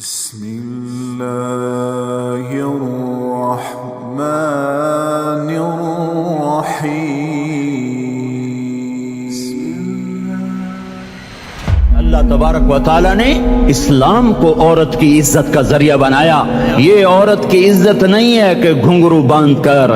بسم الله الرحمن الرحيم اللہ تبارک و تعالیٰ نے اسلام کو عورت کی عزت کا ذریعہ بنایا۔ یہ عورت کی عزت نہیں ہے کہ گھنگرو باندھ کر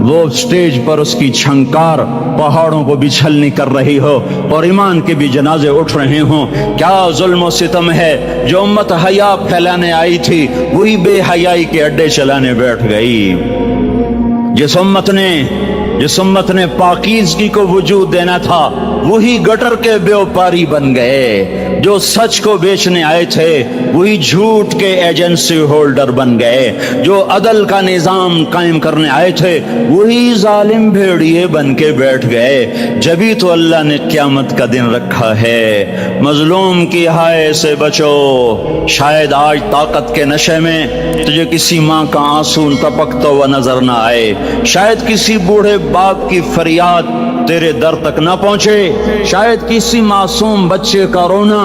وہ سٹیج پر اس کی چھنکار پہاڑوں کو بھی چھلنی کر رہی ہو اور ایمان کے بھی جنازے اٹھ رہے ہوں۔ کیا ظلم و ستم ہے، جو امت حیا پھیلانے آئی تھی وہی بے حیائی کے اڈے چلانے بیٹھ گئی۔ جس امت نے پاکیزگی کو وجود دینا تھا وہی گٹر کے بیوپاری بن گئے۔ جو سچ کو بیچنے آئے تھے وہی جھوٹ کے ایجنسی ہولڈر بن گئے۔ جو عدل کا نظام قائم کرنے آئے تھے وہی ظالم بھیڑیے بن کے بیٹھ گئے۔ جبھی تو اللہ نے قیامت کا دن رکھا ہے۔ مظلوم کی ہائے سے بچو، شاید آج طاقت کے نشے میں تجھے کسی ماں کا آنسو ٹپکتا ہوا نظر نہ آئے، شاید کسی بوڑھے باپ کی فریاد تیرے در تک نہ پہنچے، شاید کسی معصوم بچے کا رونا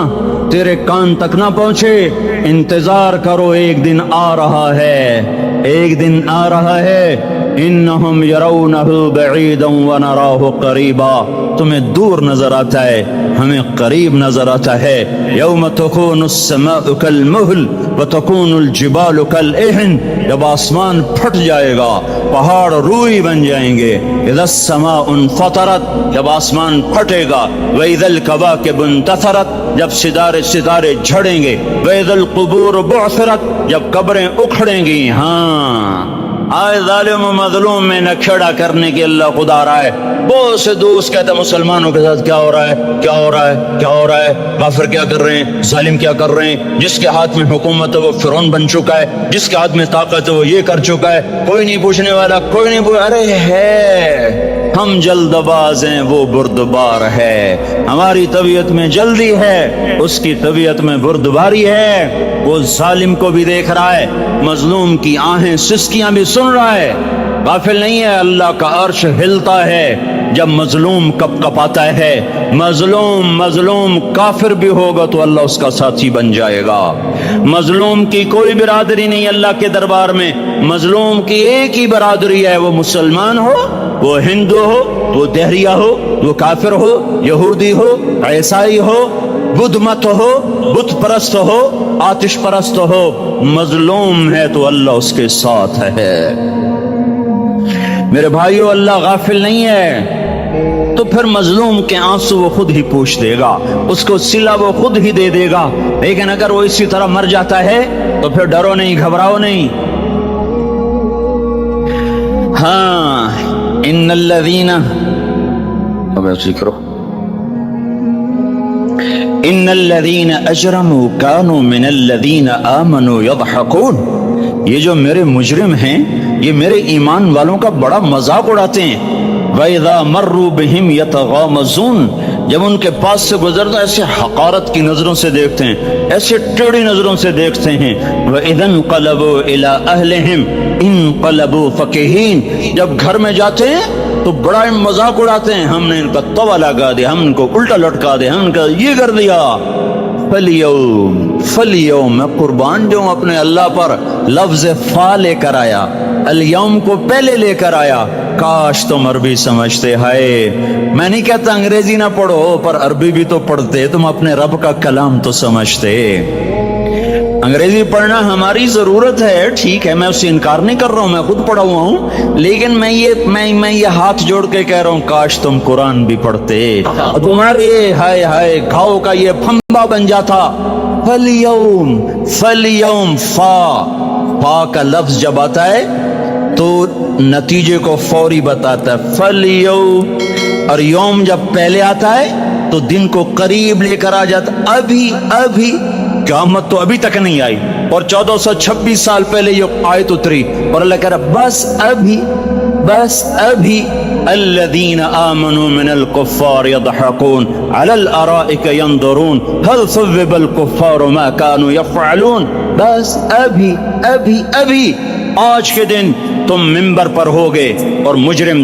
تیرے کان تک نہ پہنچے۔ انتظار کرو، ایک دن آ رہا ہے، ایک دن آ رہا ہے۔ انہم یرونہ بعیدا ونراہ قریبا، تمہیں دور نظر آتا ہے، ہمیں قریب نظر آتا ہے۔ یوم تکون السماء کالمہل وتکون الجبال کالعہن، جب آسمان پھٹ جائے گا پہاڑ روئی بن جائیں گے۔ اذا السماء انفطرت، جب آسمان پھٹے گا۔ واذا الکواکب انتثرت، جب ستارے جھڑیں گے۔ واذا القبور بعثرت، جب قبریں اکھڑیں گی۔ ہاں آئے ظالم و مظلوم میں نکھڑا کرنے کی اللہ خدا رہا ہے۔ بہت سے دوست کہتے ہیں مسلمانوں کے ساتھ کیا ہو رہا ہے، کیا ہو رہا ہے، کیا ہو رہا ہے، کافر کیا کر رہے ہیں، ظالم کیا کر رہے ہیں۔ جس کے ہاتھ میں حکومت ہے وہ فرعون بن چکا ہے، جس کے ہاتھ میں طاقت ہے وہ یہ کر چکا ہے، کوئی نہیں پوچھنے والا، کوئی نہیں ارے ہے، ہم جلد باز ہیں وہ بردبار ہے۔ ہماری طبیعت میں جلدی ہے، اس کی طبیعت میں بردباری ہے۔ وہ ظالم کو بھی دیکھ رہا ہے، مظلوم کی آہیں سسکیاں بھی سن رہا ہے، غافل نہیں ہے۔ اللہ کا عرش ہلتا ہے جب مظلوم کپ کپاتا ہے۔ مظلوم کافر بھی ہوگا تو اللہ اس کا ساتھی بن جائے گا۔ مظلوم کی کوئی برادری نہیں اللہ کے دربار میں، مظلوم کی ایک ہی برادری ہے، وہ مسلمان ہو، وہ ہندو ہو، وہ دہریہ ہو، وہ کافر ہو، یہودی ہو، عیسائی ہو، بدھ مت ہو، بت پرست ہو، آتش پرست ہو، مظلوم ہے تو اللہ اس کے ساتھ ہے۔ میرے بھائیو، اللہ غافل نہیں ہے، تو پھر مظلوم کے آنسو وہ خود ہی پوچھ دے گا، اس کو صلہ وہ خود ہی دے دے گا۔ لیکن اگر وہ اسی طرح مر جاتا ہے تو پھر ڈرو نہیں، گھبراؤ نہیں۔ ہاں ان الذین، اب ایسے کرو، ان الذین اجرموا كانوا من الذین آمنوا يضحكون، یہ جو میرے مجرم ہیں یہ میرے ایمان والوں کا بڑا مذاق اڑاتے ہیں۔ وَإِذَا مَرُّوا بِهِمْ يَتَغَامَزُونَ، جب ان کے پاس سے گزرتا ایسے حقارت کی نظروں سے دیکھتے ہیں، ایسے ٹیڑھی نظروں سے دیکھتے ہیں۔ وَإِذَا انقلبوا إِلَىٰ أَهْلِهِمْ انقلبوا فَكِهِينَ، جب گھر میں جاتے ہیں تو بڑا مذاق اڑاتے ہیں، ہم نے ان کا توا لگا دیا، ہم ان کو الٹا لٹکا دیا، ہم ان کا یہ کر دیا۔ فَالْيَوْمَ، میں قربان جاؤں اپنے اللہ پر، لفظ فا لے کر آیا، الیوم کو پہلے لے کر آیا۔ کاش تم عربی سمجھتے۔ ہائے، میں نہیں کہتا انگریزی نہ پڑھو، پر عربی بھی تو پڑھتے، تم اپنے رب کا کلام تو سمجھتے۔ انگریزی پڑھنا ہماری ضرورت ہے، ٹھیک ہے، میں اس سے انکار نہیں کر رہا ہوں، میں خود پڑھا ہوا ہوں، لیکن میں یہ ہاتھ جوڑ کے کہہ رہا ہوں کاش تم قرآن بھی پڑھتے، تمہارے ہائے ہائے گھاؤ کا یہ پھمبا بن جاتا۔ فَالْيَوْمَ، فا کا لفظ جب آتا ہے تو نتیجے کو فوری بتاتا ہے۔ فَالْيَوْمَ، اور یوم جب پہلے آتا ہے تو دن کو قریب لے کر آ جاتا۔ ابھی قیامت تو ابھی تک نہیں آئی، اور 1426 سال پہلے یہ آیت اتری، اور اللہ کہہ رہا بس ابھی الذین آمنوا من الکفار یضحکون علی الارائک ینظرون هل ثوب الکفار ما كانوا یفعلون۔ بس ابھی آج کے دن تم منبر پر ہوگے اور مجرم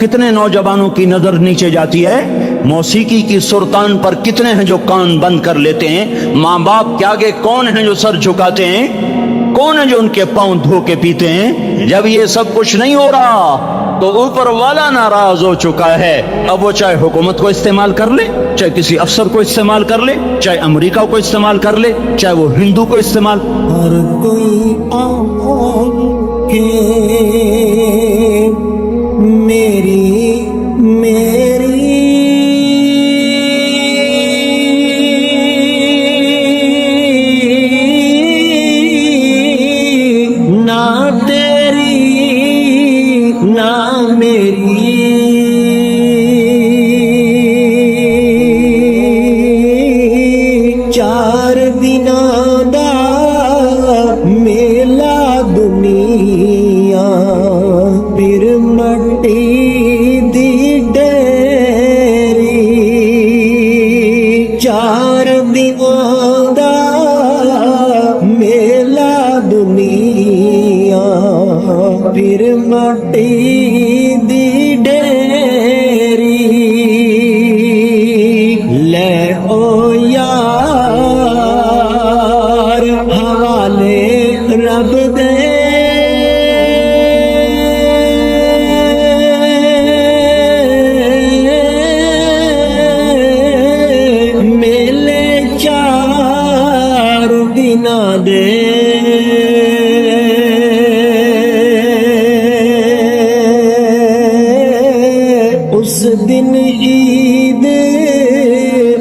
کتنے نوجوانوں کی نظر نیچے جاتی ہے، موسیقی کی سرتان پر کتنے ہیں جو کان بند کر لیتے ہیں، ماں باپ کے آگے کون ہیں جو سر جھکاتے ہیں، کون ہے جو ان کے پاؤں دھو کے پیتے ہیں۔ جب یہ سب کچھ نہیں ہو رہا تو اوپر والا ناراض ہو چکا ہے۔ اب وہ چاہے حکومت کو استعمال کر لے، چاہے کسی افسر کو استعمال کر لے، چاہے امریکہ کو استعمال کر لے، چاہے وہ ہندو کو استعمال، ہر کوئی آن کے میری نہ تیری نہ میری، چار دناں دا میلا دنیا، پھر مٹی دی ڈیری، چار دناں دا میلا دنیا، پھر مٹی دی ڈیری، لے او یار حوالے رب دے، میلے چار دناں دے، اس دن عید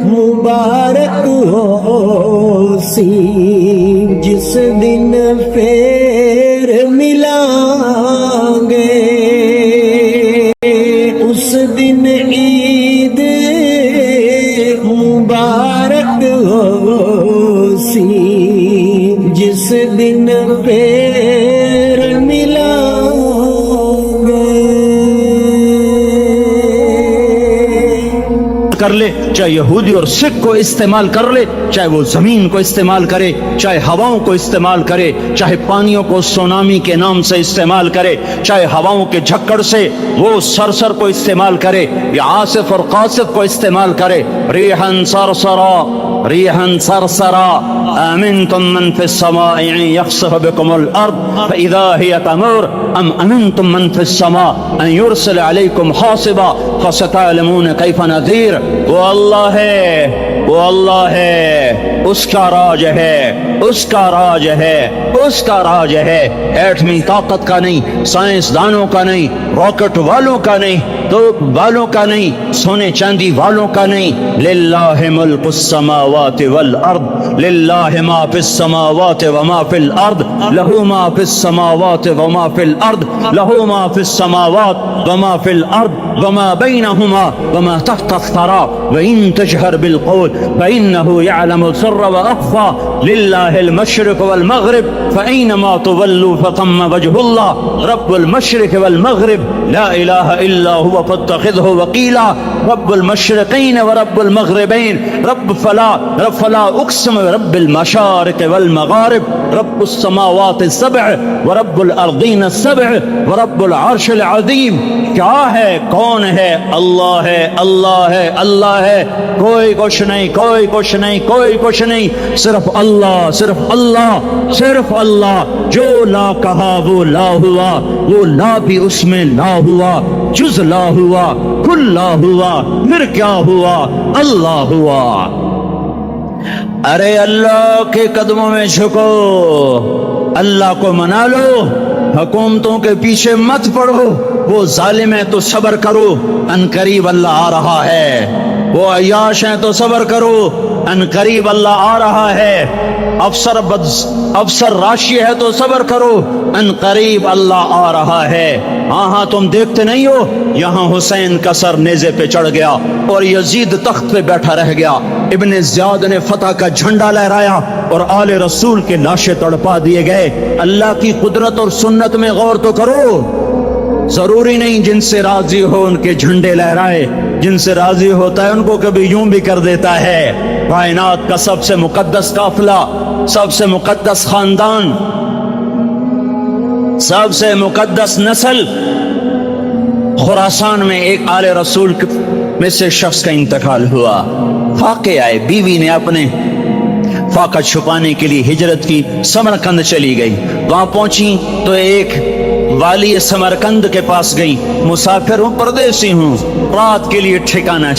مبارک ہو سی، جس دن پھر ملیں گے، اس دن عید مبارک ہو سی، جس دن پھر ملیں گے۔ کر لے، چاہے یہودی اور سکھ کو استعمال کر لے، چاہے وہ زمین کو استعمال کرے، چاہے ہواؤں کو استعمال کرے، چاہے پانیوں کو سونامی کے نام سے استعمال کرے، چاہے ہواؤں کے جھکڑ سے وہ سرسر کو استعمال کرے یا عاصف اور قاصف کو استعمال کرے، ریحن سرسرا ریحن سرسرا آمنتم من في السماء ان يخسف بكم الارض فاذا هي تمور ام امنتم من في السماء ان يرسل عليكم حاصبا فستعلمون كيف نذير۔ وہ اللہ ہے، وہ اللہ ہے، اس کا راج ہے، اس کا راج ہے، اس کا راج ہے، ایٹمی طاقت کا نہیں، سائنسدانوں کا نہیں، راکٹ والوں کا نہیں، توپ والوں کا نہیں، سونے چاندی والوں کا نہیں، للہ ملک السماوات والارض، للہ ما فی السماوات وما فی الارض، لہو ما فی السماوات وما فی الارض، لہو ما فی السماوات وما فی الارض وما بینہما وما تحت الثرى وإن تجهر بالقول فإنه يعلم السر وأخفى لله المشرق والمغرب فأينما تولوا فثم وجه الله رب المشرق والمغرب لا إله إلا هو فاتخذه وكيلا رب المشرقين ورب المغربين رب فلا أقسم برب المشارق والمغارب رب السماوات السبع ورب الأرضين السبع ورب العرش العظيم۔ کیا ہے، کون ہے؟ اللہ ہے، اللہ ہے، اللہ ہے، کوئی کچھ نہیں، کوئی کچھ نہیں، کوئی کچھ نہیں، صرف اللہ، صرف اللہ، صرف اللہ۔ جو لا کہا وہ لا ہوا، وہ لا بھی اس میں لا ہوا، جز لا ہوا، کل لا ہوا، پھر کیا ہوا؟ اللہ ہوا۔ ارے اللہ کے قدموں میں جھکو، اللہ کو منا لو، حکومتوں کے پیچھے مت پڑو، وہ ظالم ہے تو صبر کرو، ان قریب اللہ آ رہا ہے، وہ عیاش ہیں تو صبر کرو، ان قریب اللہ آ رہا ہے، افسر راشی ہے تو صبر کرو، ان قریب اللہ آ رہا ہے۔ ہاں تم دیکھتے نہیں ہو، یہاں حسین کا سر نیزے پہ چڑھ گیا اور یزید تخت پہ بیٹھا رہ گیا، ابن زیاد نے فتح کا جھنڈا لہرایا اور آل رسول کے لاشیں تڑپا دیے گئے۔ اللہ کی قدرت اور سنت میں غور تو کرو، ضروری نہیں جن سے راضی ہو ان کے جھنڈے لہرائے، جن سے راضی ہوتا ہے ان کو کبھی یوں بھی کر دیتا ہے۔ کائنات کا سب سے مقدس قافلہ، سب سے مقدس خاندان، سب سے مقدس نسل خراسان میں ایک آل رسول میں سے شخص کا انتقال ہوا، فاقے آئے، بیوی نے اپنے فاقہ چھپانے کے لیے ہجرت کی، سمرقند چلی گئی، وہاں پہنچی تو ایک والی سمرقند کے پاس گئی، مسافر ہوں، پردیسی ہوں، رات کے لیے ٹھکانہ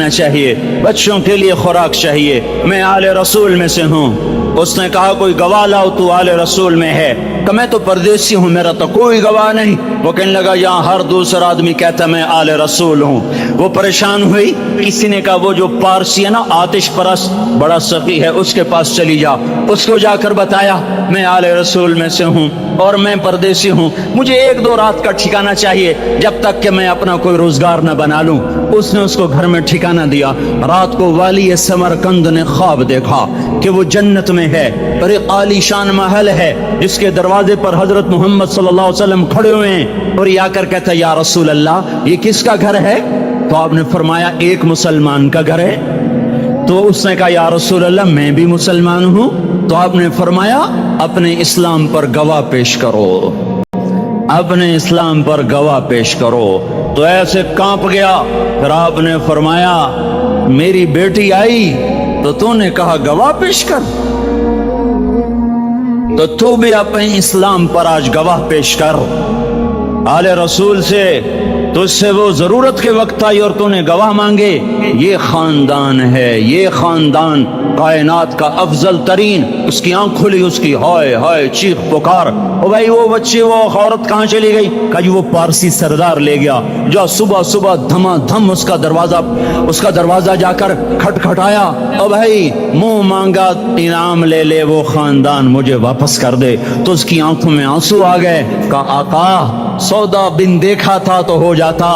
چاہیے، بچوں کے لیے خوراک چاہیے، میں آل رسول میں سے ہوں۔ اس نے کہا کوئی گواہ لاؤ، تو آل رسول میں ہے؟ کہ میں تو پردیسی ہوں، میرا تو کوئی گواہ نہیں۔ وہ کہنے لگا یہاں ہر دوسرا آدمی کہتا میں آل رسول ہوں۔ وہ پریشان ہوئی، کسی نے کہا وہ جو پارسی ہے نا، آتش پرست، بڑا سخی ہے، اس کے پاس چلی جا۔ اس کو جا کر بتایا میں آل رسول میں سے ہوں اور میں پردیسی ہوں، مجھے 1-2 رات کا ٹھکانہ چاہیے جب تک کہ میں اپنا کوئی روزگار نہ بنا لوں۔ اس نے اس کو گھر میں ٹھکانہ دیا۔ رات کو والی سمرقند نے خواب دیکھا کہ وہ جنت میں ہے اور ایک عالی شان محل ہے جس کے دروازے پر حضرت محمد صلی اللہ علیہ وسلم کھڑے ہوئے ہیں، اور یہ آ کر کہتا ہے یا رسول اللہ یہ کس کا گھر ہے؟ تو آپ نے فرمایا ایک مسلمان کا گھر ہے۔ تو اس نے کہا یا رسول اللہ میں بھی مسلمان ہوں۔ تو آپ نے فرمایا اپنے اسلام پر گواہ پیش کرو، اپنے اسلام پر گواہ پیش کرو۔ تو ایسے کانپ گیا۔ پھر آپ نے فرمایا میری بیٹی آئی تو تو نے کہا گواہ پیش کر، تو تو بھی اپنے اسلام پر آج گواہ پیش کر۔ آل رسول سے تو اس سے وہ ضرورت کے وقت آئی اور تو نے گواہ مانگے۔ یہ خاندان ہے، یہ خاندان کائنات کا افضل ترین۔ اس کی آنکھ کھلی، اس کی ہائے ہائے چیخ پکار، او بھائی وہ بچے وہ عورت کہاں چلی گئی؟ کہا جی وہ پارسی سردار لے گیا۔ جو صبح صبح دھما دھم اس کا دروازہ جا کر کھٹکھٹایا، او بھائی منہ مانگا انعام لے لے، وہ خاندان مجھے واپس کر دے۔ تو اس کی آنکھوں میں آنسو آ گئے۔ کہا آقا سودا بن دیکھا تھا تو ہو جاتا،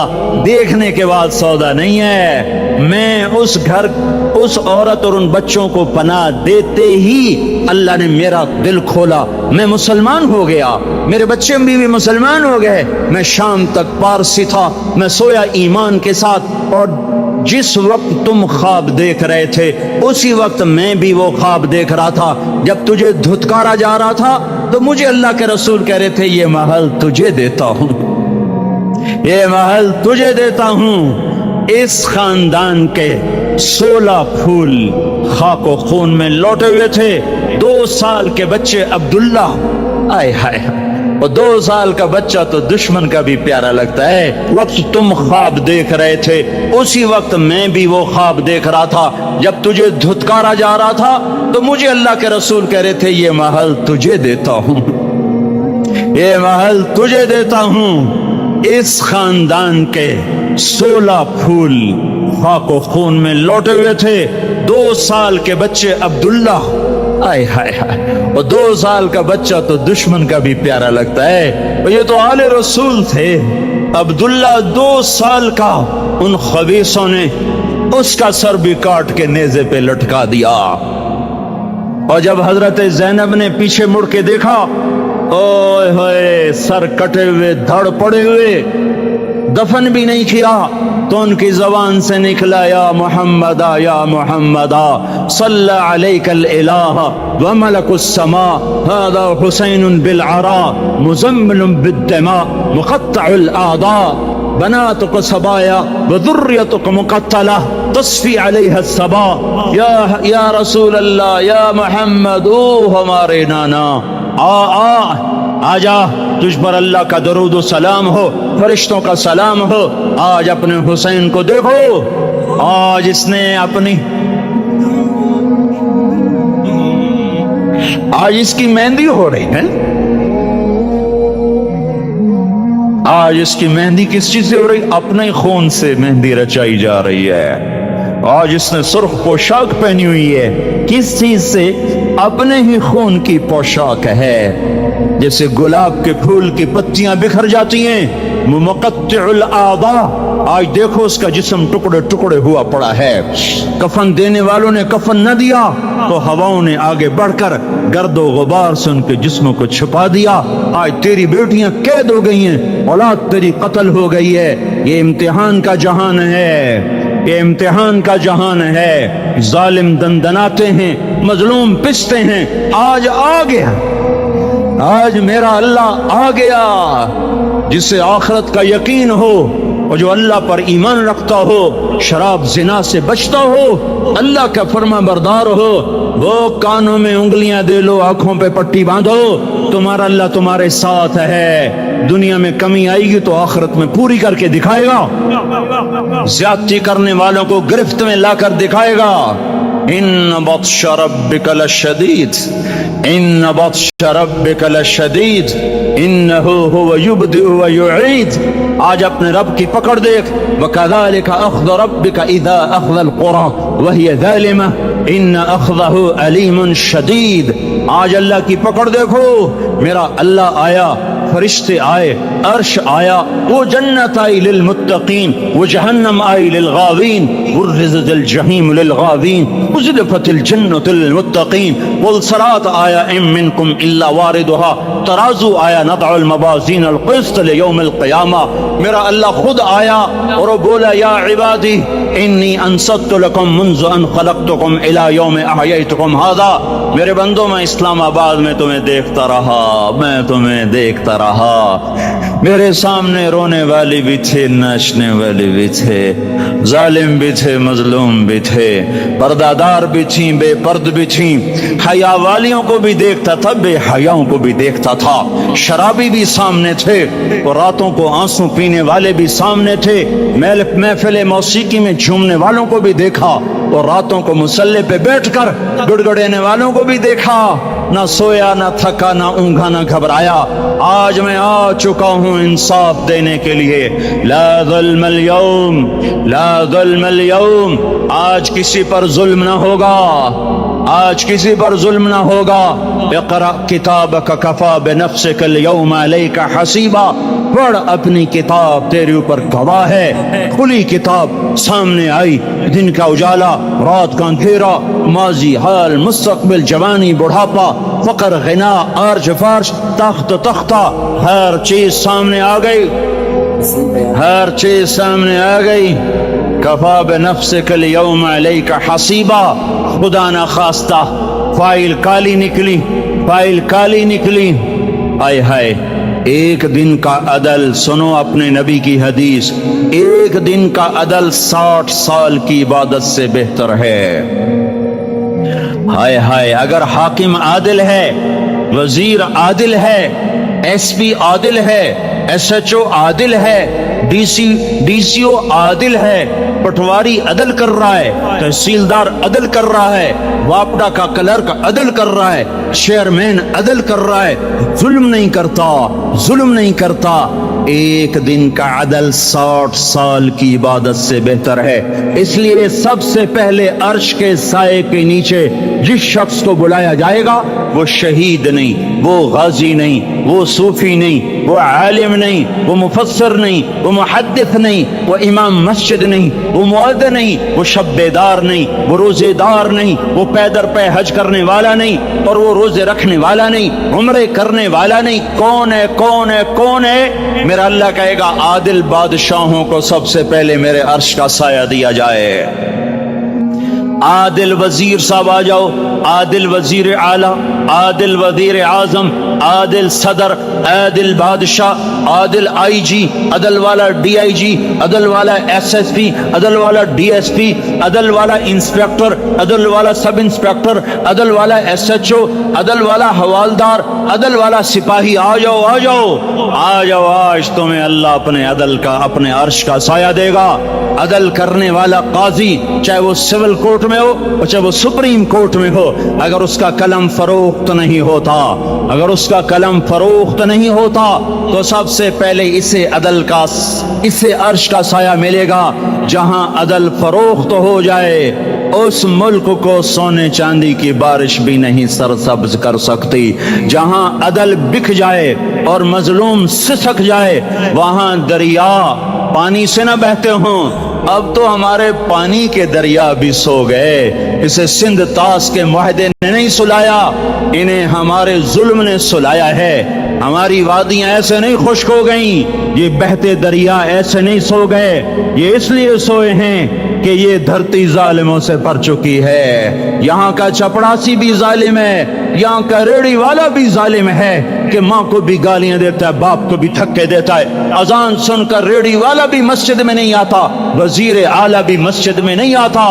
دیکھنے کے بعد سودا نہیں ہے۔ میں اس گھر، اس عورت اور ان بچوں کو پناہ دیتے ہی اللہ نے میرا دل کھولا، میں مسلمان ہو گیا، میرے بچے بھی مسلمان ہو گئے۔ میں شام تک پارسی تھا، میں سویا ایمان کے ساتھ، اور جس وقت تم خواب دیکھ رہے تھے اسی وقت میں بھی وہ خواب دیکھ رہا تھا۔ جب تجھے دھتکارا جا رہا تھا تو مجھے اللہ کے رسول کہہ رہے تھے یہ محل تجھے دیتا ہوں، یہ محل تجھے دیتا ہوں۔ اس خاندان کے 16 پھول خاک و خون میں لوٹے ہوئے تھے۔ 2 سال کے بچے عبداللہ، آئے ہائے، اور 2 سال کا بچہ تو دشمن کا بھی پیارا لگتا ہے۔ وقت تم خواب دیکھ رہے تھے اسی وقت میں بھی وہ خواب دیکھ رہا تھا۔ جب تجھے دھتکارا جا رہا تھا تو مجھے اللہ کے رسول کہہ رہے تھے یہ محل تجھے دیتا ہوں، یہ محل تجھے دیتا ہوں۔ اس خاندان کے 16 پھول خاک و خون میں لوٹے ہوئے تھے۔ 2 سال کے بچے عبداللہ، آئے ہائے ہائے، اور 2 سال کا بچہ تو دشمن کا بھی پیارا لگتا ہے، اور یہ تو آل رسول تھے۔ عبداللہ 2 سال کا، ان خبیثوں نے اس کا سر بھی کاٹ کے نیزے پہ لٹکا دیا۔ اور جب حضرت زینب نے پیچھے مڑ کے دیکھا، اوئے ہوئے، سر کٹے ہوئے، دھڑ پڑے ہوئے، دفن بھی نہیں کیا، تو ان کی زبان سے نکلا یا محمد یا محمد صلی علیک الالہ وملک السماء هذا حسین بالعراء مزمل بالدماء مقطع الاعضاء بناتك صبايا وذريتك مقتلة تصفي عليها الصبا۔ یا رسول اللہ، یا محمد، او ہمارے نانا، آ جا، تجھ پر اللہ کا درود و سلام ہو، فرشتوں کا سلام ہو۔ آج اپنے حسین کو دیکھو، آج اس نے اپنی، آج اس کی مہندی ہو رہی ہے۔ آج اس کی مہندی کس چیز سے ہو رہی؟ اپنے خون سے مہندی رچائی جا رہی ہے۔ آج اس نے سرخ پوشاک پہنی ہوئی ہے، کس چیز سے؟ اپنے ہی خون کی پوشاک ہے۔ جیسے گلاب کے پھول کی پتیاں بکھر جاتی ہیں، مقطع الاعضاء، آج دیکھو اس کا جسم ٹکڑے ٹکڑے ہوا پڑا ہے۔ کفن دینے والوں نے کفن نہ دیا تو ہواؤں نے آگے بڑھ کر گرد و غبار سے ان کے جسموں کو چھپا دیا۔ آج تیری بیٹیاں قید ہو گئی ہیں، اولاد تیری قتل ہو گئی ہے۔ یہ امتحان کا جہان ہے، یہ امتحان کا جہان ہے۔ ظالم دندناتے ہیں، مظلوم پستے ہیں۔ آج آ گیا، آج میرا اللہ آ گیا۔ جسے آخرت کا یقین ہو اور جو اللہ پر ایمان رکھتا ہو، شراب زنا سے بچتا ہو، اللہ کا فرما بردار ہو، وہ کانوں میں انگلیاں دے لو، آنکھوں پہ پٹی باندھو، تمہارا اللہ تمہارے ساتھ ہے۔ دنیا میں کمی آئے گی تو آخرت میں پوری کر کے دکھائے گا، زیادتی کرنے والوں کو گرفت میں لا کر دکھائے گا۔ ان بطش ربک لشدید، ان بطش ربک لشدید انہ هو یبدئ ویعید۔ آج اپنے رب کی پکڑ دیکھ، وکذالک اخذ ربک اذا اخذ القرى وہی ظالمہ ان اخذہ علیم شدید۔ آج اللہ کی پکڑ دیکھو، میرا اللہ آیا، فرشتے آئے، عرش آیا، وہ جنت آئی للمتقین، وہ جہنم آئی للغاوین، برزت الجحیم للغاوین، ازلفت الجنت للمتقین، والصراط آیا ام منکم الا واردها، ترازو آیا نضع الموازین القسط لیوم القیامہ۔ میرا اللہ خود آیا اور وہ بولا یا عبادی انی انصت لکم منذ ان خلقتکم الى یوم احییتکم ھذا۔ میرے بندوں، میں اسلام آباد میں تمہیں دیکھتا رہا، میں تمہیں دیکھتا رہا، میرے سامنے رونے والی بھی تھے، ناچنے والی بھی تھے، ظالم بھی تھے، مظلوم بھی تھے، پردہ دار بھی تھیں، بے پرد بھی تھیں، حیا والیوں کو بھی دیکھتا تھا، بے حیاؤں کو بھی دیکھتا تھا، شرابی بھی سامنے تھے اور راتوں کو آنسو پینے والے بھی سامنے تھے، محفل موسیقی میں جھومنے والوں کو بھی دیکھا اور راتوں کو مصلی پہ بیٹھ کر گڑگڑانے والوں کو بھی دیکھا، نہ سویا، نہ تھکا، نہ اونگا، نہ گھبرایا۔ آج میں آ چکا ہوں انصاف دینے کے لیے۔ لا ظلم اليوم، لا ظلم اليوم، آج کسی پر ظلم نہ ہوگا، آج کسی پر ظلم نہ ہوگا۔ اقرأ کتابک کفا بنفسک اليوم علیک حسیبا، پڑھ اپنی کتاب، تیرے اوپر گواہ ہے۔ کھلی کتاب سامنے آئی، دن کا اجالا، رات کا اندھیرا، ماضی، حال، مستقبل، جوانی، بڑھاپا، فقر، غنا، عرش، فرش، تخت، تختہ، ہر چیز سامنے آ گئی، ہر چیز سامنے آ گئی۔ کفا بنفسک اليوم علیک حسیبا، خدا نہ خواستہ فائل کالی نکلی، فائل کالی نکلی۔ ہائے ہائے، ایک دن کا عدل، سنو اپنے نبی کی حدیث، ایک دن کا عدل 60 سال کی عبادت سے بہتر ہے۔ ہائے ہائے، اگر حاکم عادل ہے، وزیر عادل ہے، ایس پی عادل ہے، ایس ایچ او عادل ہے، ڈی سی او عادل ہے، پٹواری عدل کر رہا ہے، تحصیلدار عدل کر رہا ہے، واپڈا کا کلرک عدل کر رہا ہے، چیئرمین عدل کر رہا ہے، ظلم نہیں کرتا، ظلم نہیں کرتا، ایک دن کا عدل 60 سال کی عبادت سے بہتر ہے۔ اس لیے سب سے پہلے عرش کے سائے کے نیچے جس شخص کو بلایا جائے گا وہ شہید نہیں، وہ غازی نہیں، وہ صوفی نہیں، وہ عالم نہیں، وہ مفسر نہیں، وہ محدث نہیں، وہ امام مسجد نہیں، وہ مؤذن نہیں، وہ شب بیدار نہیں، وہ روزے دار نہیں، وہ پیدر پہ حج کرنے والا نہیں، اور وہ روزے رکھنے والا نہیں، عمرے کرنے والا نہیں۔ کون ہے، کون ہے، کون ہے؟ میرا اللہ کہے گا عادل بادشاہوں کو سب سے پہلے میرے عرش کا سایہ دیا جائے۔ عادل وزیر صاحب آ جاؤ، عادل وزیر اعلیٰ، عادل وزیر اعظم، عادل صدر، عادل بادشاہ، عادل آئی جی، عدل والا ڈی آئی جی، عدل والا ایس ایس پی، عدل والا ڈی ایس پی، عدل والا انسپیکٹر، عدل والا سب انسپیکٹر، عدل والا ایس ایچ او، عدل والا حوالدار، عدل والا سپاہی، آ جاؤ آ جاؤ آ جاؤ، آج تمہیں اللہ اپنے عدل کا، اپنے عرش کا سایہ دے گا۔ عدل کرنے والا قاضی، چاہے وہ سول کورٹ میں ہو اور چاہے وہ سپریم کورٹ میں ہو، اگر اس کا قلم فروخت نہیں ہوتا، اگر اس کا قلم فروخت نہیں ہوتا تو سب سے پہلے اسے عدل کا، اسے عرش کا سایہ ملے گا۔ جہاں عدل فروخت ہو جائے اس ملک کو سونے چاندی کی بارش بھی نہیں سرسبز کر سکتی۔ جہاں عدل بک جائے اور مظلوم سسک جائے، وہاں دریا پانی سے نہ بہتے ہوں۔ اب تو ہمارے پانی کے دریا بھی سو گئے، اسے سندھ طاس کے معاہدے نے نہیں سلایا، انہیں ہمارے ظلم نے سلایا ہے۔ ہماری وادیاں ایسے نہیں خشک ہو گئیں، یہ بہتے دریا ایسے نہیں سو گئے، یہ اس لیے سوئے ہیں کہ یہ دھرتی ظالموں سے بھر چکی ہے۔ یہاں کا چپڑاسی بھی ظالم ہے، یہاں کا ریڑھی والا بھی ظالم ہے، کہ ماں کو بھی گالیاں دیتا ہے، باپ کو بھی دھکے دیتا ہے، اذان سن کر ریڈی والا بھی مسجد میں نہیں آتا، وزیر اعلیٰ بھی مسجد میں نہیں آتا۔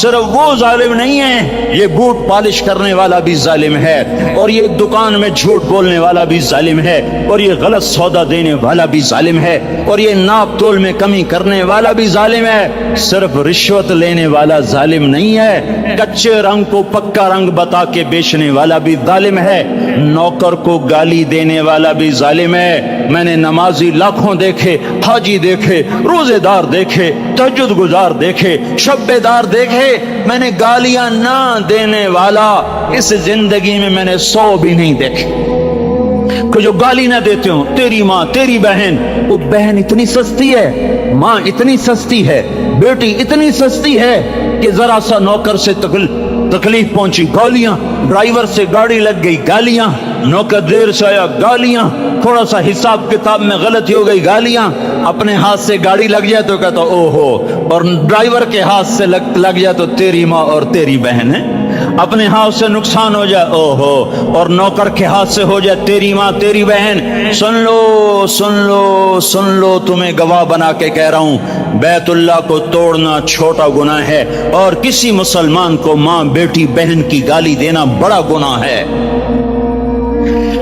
صرف وہ ظالم نہیں ہے، یہ بوٹ پالش کرنے والا بھی ظالم ہے، اور یہ دکان میں جھوٹ بولنے والا بھی ظالم ہے، اور یہ غلط سودا دینے والا بھی ظالم ہے، اور یہ ناپ تول میں کمی کرنے والا بھی ظالم ہے۔ صرف رشوت لینے والا ظالم نہیں ہے، کچے رنگ کو پکا رنگ بتا کے بیچنے والا بھی ظالم ہے، نوکر کو گالی دینے والا بھی ظالم ہے۔ میں نے نمازی لاکھوں دیکھے، حاجی دیکھے، روزے دار دیکھے، تہجد گزار دیکھے، شب بیدار دیکھے، میں نے گالیاں نہ دینے والا اس زندگی میں نے 100 بھی نہیں دیکھے کہ جو گالی نہ دیتے ہوں۔ تیری ماں، تیری بہن، وہ بہن اتنی سستی ہے، ماں اتنی سستی ہے، بیٹی اتنی سستی ہے کہ ذرا سا نوکر سے تکلیف پہنچی گالیاں، ڈرائیور سے گاڑی لگ گئی گالیاں، نوکر دیر سے آیا گالیاں، تھوڑا سا حساب کتاب میں غلطی ہو گئی گالیاں، اپنے ہاتھ سے گاڑی لگ جائے تو کہتا او ہو، اور ڈرائیور کے ہاتھ سے لگ جائے تو تیری ماں اور تیری بہن ہے، اپنے ہاتھ سے نقصان ہو جائے او ہو، اور نوکر کے ہاتھ سے ہو جائے تیری ماں تیری بہن۔ سن لو سن لو سن لو، تمہیں گواہ بنا کے کہہ رہا ہوں، بیت اللہ کو توڑنا چھوٹا گناہ ہے، اور کسی مسلمان کو ماں بیٹی بہن کی گالی دینا بڑا گناہ ہے۔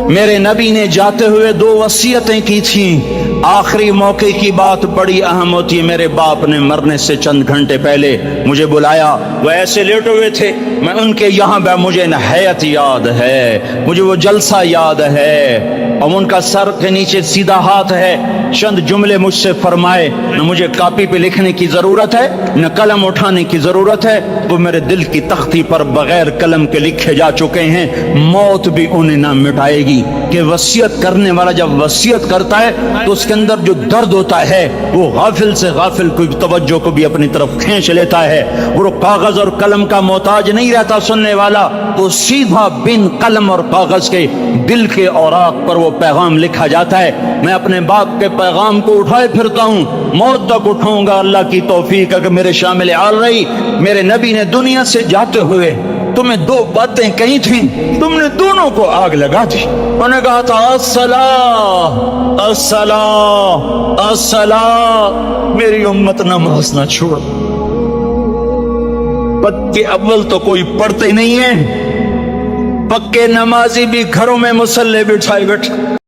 میرے نبی نے جاتے ہوئے 2 وصیتیں کی تھیں، آخری موقع کی بات بڑی اہم ہوتی ہے۔ میرے باپ نے مرنے سے چند گھنٹے پہلے مجھے بلایا، وہ ایسے لیٹے ہوئے تھے، میں ان کے یہاں مجھے نہایت یاد ہے، مجھے وہ جلسہ یاد ہے، اور ان کا سر کے نیچے سیدھا ہاتھ ہے۔ چند جملے مجھ سے فرمائے، نہ مجھے کاپی پہ لکھنے کی ضرورت ہے نہ قلم اٹھانے کی ضرورت ہے، وہ میرے دل کی تختی پر بغیر قلم کے لکھے جا چکے ہیں، موت بھی انہیں نہ مٹائے گی۔ کہ وصیت کرنے والا جب وصیت کرتا ہے تو اس کے اندر جو درد ہوتا ہے وہ غافل سے غافل کوئی توجہ کو بھی اپنی طرف کھینچ لیتا ہے، وہ کاغذ اور قلم کا محتاج نہیں رہتا سننے والا، وہ سیدھا بن قلم اور کاغذ کے دل کے اوراق پر وہ پیغام لکھا جاتا ہے۔ میں اپنے باپ کے پیغام کو اٹھائے پھرتا ہوں، موت تک اٹھاؤں گا، اللہ کی توفیق ہے کہ میرے شامل آل رہی۔ میرے نبی نے دنیا سے جاتے ہوئے تمہیں 2 باتیں کہی تھیں، تم نے دونوں کو آگ لگا دی۔ انہوں نے کہا تھا الصلاۃ الصلاۃ الصلاۃ، میری امت نماز نہ چھوڑ۔ پکے اول تو کوئی پڑھتے نہیں ہیں، پکے نمازی بھی گھروں میں مصلے بٹھائے بیٹھے۔